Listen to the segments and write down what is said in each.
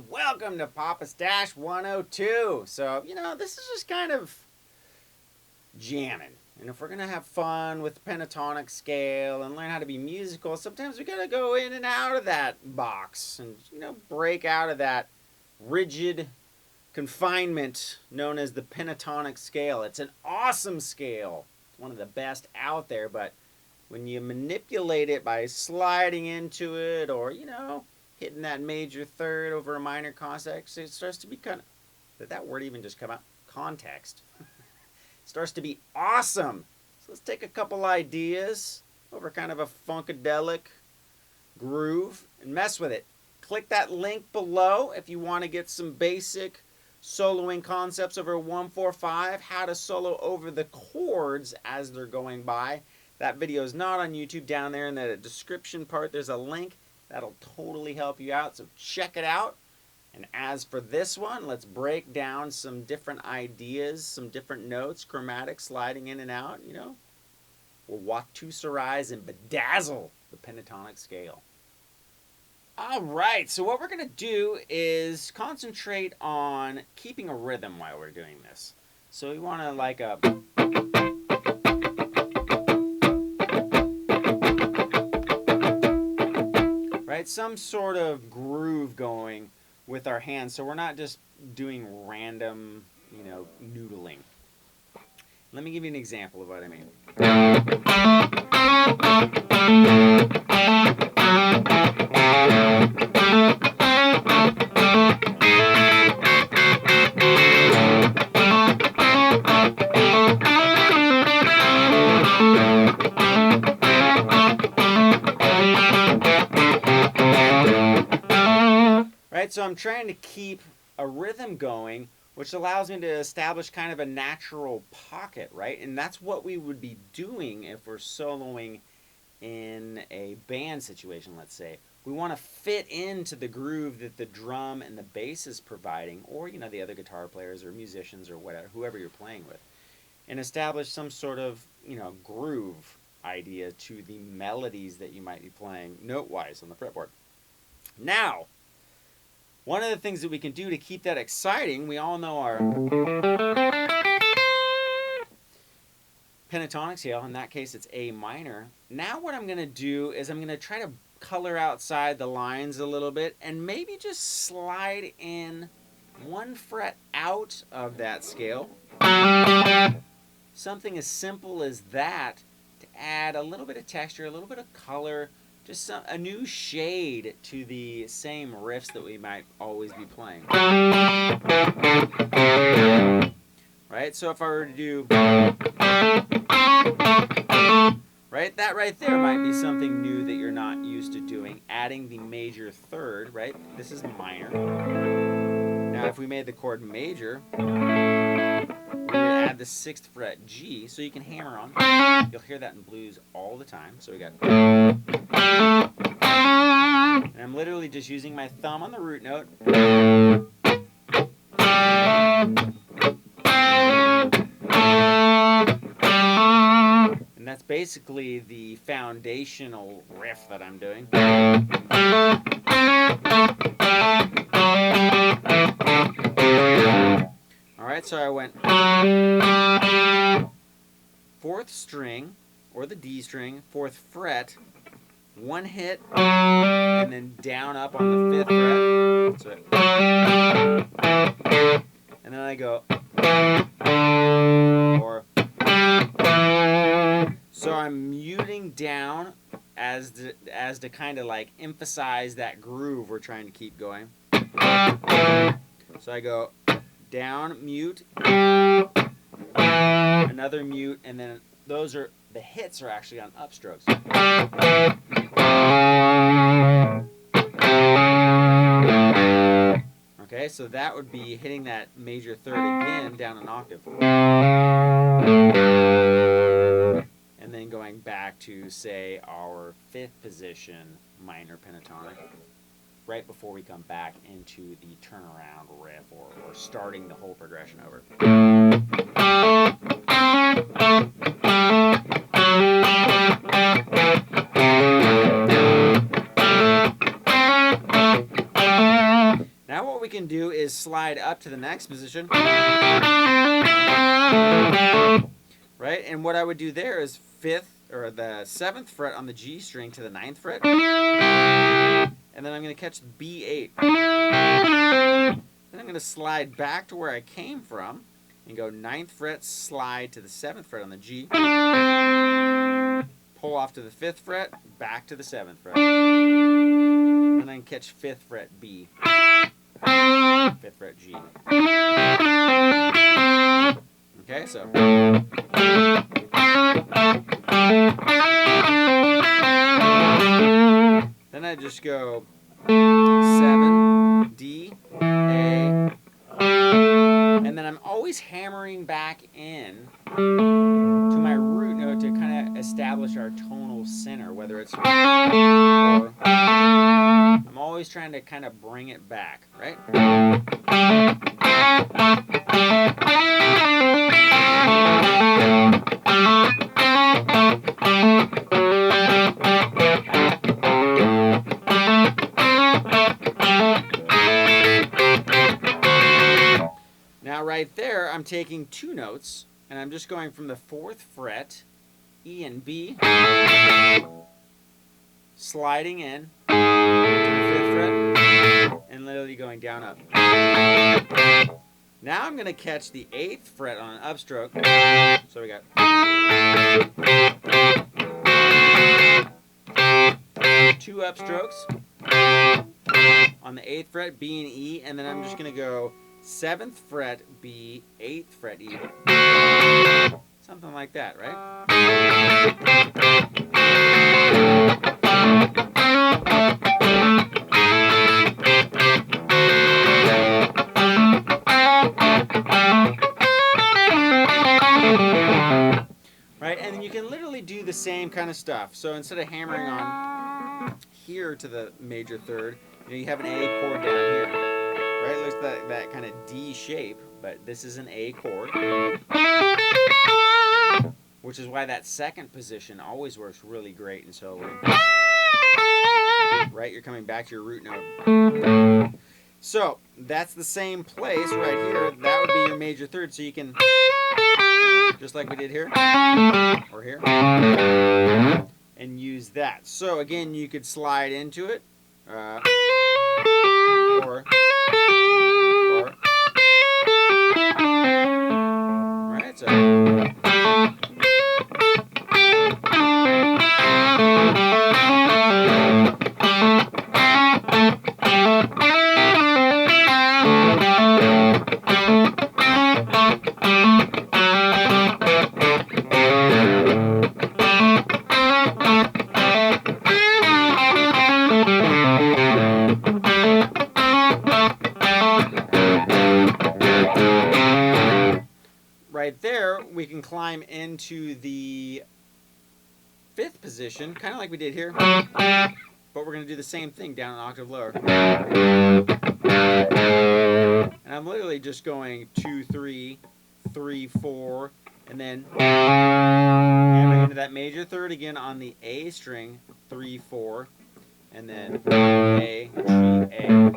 Welcome to Papastache 102. So, this is just kind of jamming. And if we're going to have fun with the pentatonic scale and learn how to be musical, sometimes we got to go in and out of that box and, break out of that rigid confinement known as the pentatonic scale. It's an awesome scale. It's one of the best out there, but when you manipulate it by sliding into it or, hitting that major third over a minor context, it starts to be kind of, did that word even just come out? Context. It starts to be awesome. So let's take a couple ideas over kind of a funkadelic groove and mess with it. Click that link below if you want to get some basic soloing concepts over 145, how to solo over the chords as they're going by. That video is not on YouTube. Down there in the description part, there's a link. That'll totally help you out, so check it out. And as for this one, let's break down some different ideas, some different notes, chromatic sliding in and out, We'll watusarise and bedazzle the pentatonic scale. All right, so what we're going to do is concentrate on keeping a rhythm while we're doing this. So we want to like a... some sort of groove going with our hands, so we're not just doing random, noodling. Let me give you an example of what I mean. So I'm trying to keep a rhythm going, which allows me to establish kind of a natural pocket, right? And that's what we would be doing if we're soloing in a band situation, let's say. We want to fit into the groove that the drum and the bass is providing, or, the other guitar players or musicians or whatever, whoever you're playing with, and establish some sort of, groove idea to the melodies that you might be playing note-wise on the fretboard. Now, one of the things that we can do to keep that exciting, we all know our pentatonic scale. In that case, it's A minor. Now what I'm going to do is I'm going to try to color outside the lines a little bit and maybe just slide in one fret out of that scale. Something as simple as that to add a little bit of texture, a little bit of color, just a new shade to the same riffs that we might always be playing. Right? So if I were to do... Right? That right there might be something new that you're not used to doing. Adding the major third, right? This is minor. Now if we made the chord major, we're going to add the 6th fret G, so you can hammer on. You'll hear that in blues all the time. So we got... And I'm literally just using my thumb on the root note. And that's basically the foundational riff that I'm doing. Alright, so I went 4th string, or the D string, 4th fret, 1 hit, and then down up on the 5th fret. And then I go, or, so I'm muting down as to kind of like emphasize that groove we're trying to keep going. So I go down, mute, another mute, and then the hits are actually on upstrokes. Okay, so that would be hitting that major third again down an octave. And then going back to, say, our 5th position minor pentatonic, right before we come back into the turnaround riff, or starting the whole progression over. Now what we can do is slide up to the next position. Right? And what I would do there is 5th, or the 7th fret on the G string to the 9th fret. And then I'm going to catch B8. Then I'm going to slide back to where I came from and go 9th fret, slide to the 7th fret on the G. Pull off to the 5th fret, back to the 7th fret. And then I can catch 5th fret B. 5th fret G. Okay, so. Then I just go 7, D, A, and then I'm always hammering back in to my root note to kind of establish our tonal center, whether it's or I'm always trying to kind of bring it back, right? Now right there, I'm taking 2 notes, and I'm just going from the 4th fret, E and B, sliding in to the 5th fret, and literally going down up. Now I'm going to catch the 8th fret on an upstroke. So we got 2 upstrokes on the 8th fret, B and E, and then I'm just going to go 7th fret B, 8th fret E. Something like that, right? Right, and then you can literally do the same kind of stuff. So instead of hammering on here to the major third, you have an A chord down here. Right, it looks like that kind of D shape, but this is an A chord, which is why that 2nd position always works really great in soloing. Right, you're coming back to your root note. So that's the same place right here. That would be your major third. So you can, just like we did here, or here, and use that. So again, you could slide into it, or right, so. Right there, we can climb into the 5th position, kind of like we did here, but we're going to do the same thing down an octave lower. And I'm literally just going 2, 3, 3, 4, and then hammering into that major third again on the A string, 3, 4, and then A, G, A.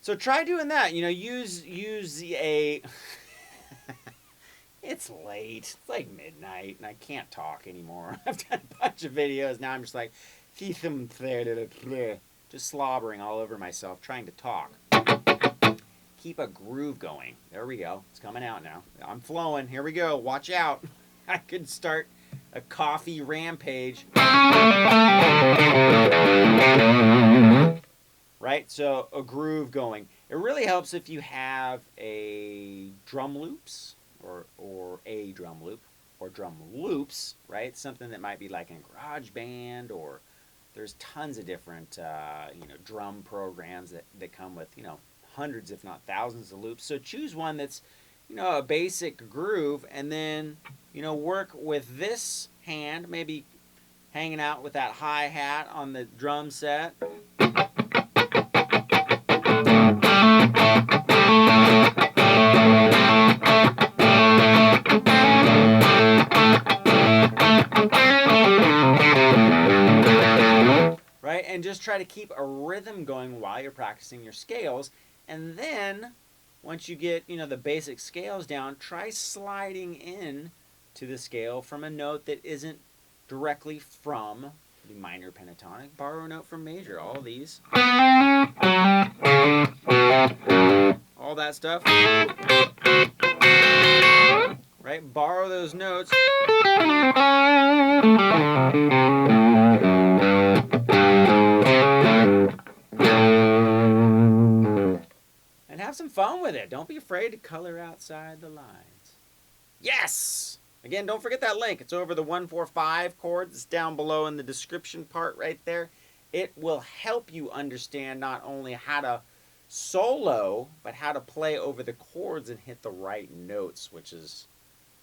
So try doing that. You know, use a. It's late. It's like midnight, and I can't talk anymore. I've done a bunch of videos now. I'm just like, just slobbering all over myself, trying to talk. Keep a groove going. There we go. It's coming out now. I'm flowing. Here we go. Watch out. I could start a coffee rampage. Right? So a groove going. It really helps if you have a drum loops or a drum loop or drum loops, right? Something that might be like in GarageBand, or there's tons of different drum programs that come with hundreds if not thousands of loops. So choose one that's a basic groove, and then work with this hand, maybe hanging out with that hi-hat on the drum set. Right? And just try to keep a rhythm going while you're practicing your scales. And then once you get, the basic scales down, try sliding in to the scale from a note that isn't directly from the minor pentatonic. Borrow a note from major. All these. All that stuff. Right? Borrow those notes. And have some fun with it. Don't be afraid to color outside the lines. Yes! Again, don't forget that link. It's over the 145 chord. It's down below in the description part right there. It will help you understand not only how to solo, but how to play over the chords and hit the right notes, which is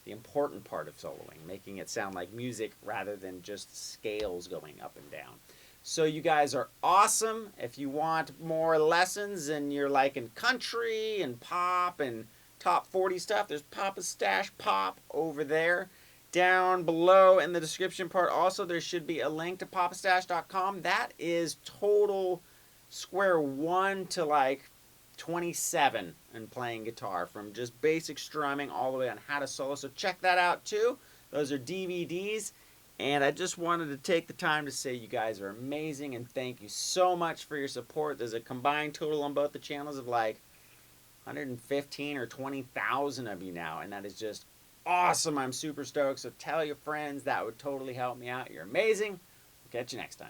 the important part of soloing, making it sound like music rather than just scales going up and down. So you guys are awesome. If you want more lessons and you're like in country and pop and top 40 stuff, there's papastachepop over there. Down below in the description part also, there should be a link to papastache.com. That is total square one to like 27 in playing guitar, from just basic strumming all the way on how to solo. So check that out too. Those are DVDs. And I just wanted to take the time to say you guys are amazing, and thank you so much for your support. There's a combined total on both the channels of like 115 or 20,000 of you now, and that is just awesome. I'm super stoked. So tell your friends. That would totally help me out. You're amazing. We'll catch you next time.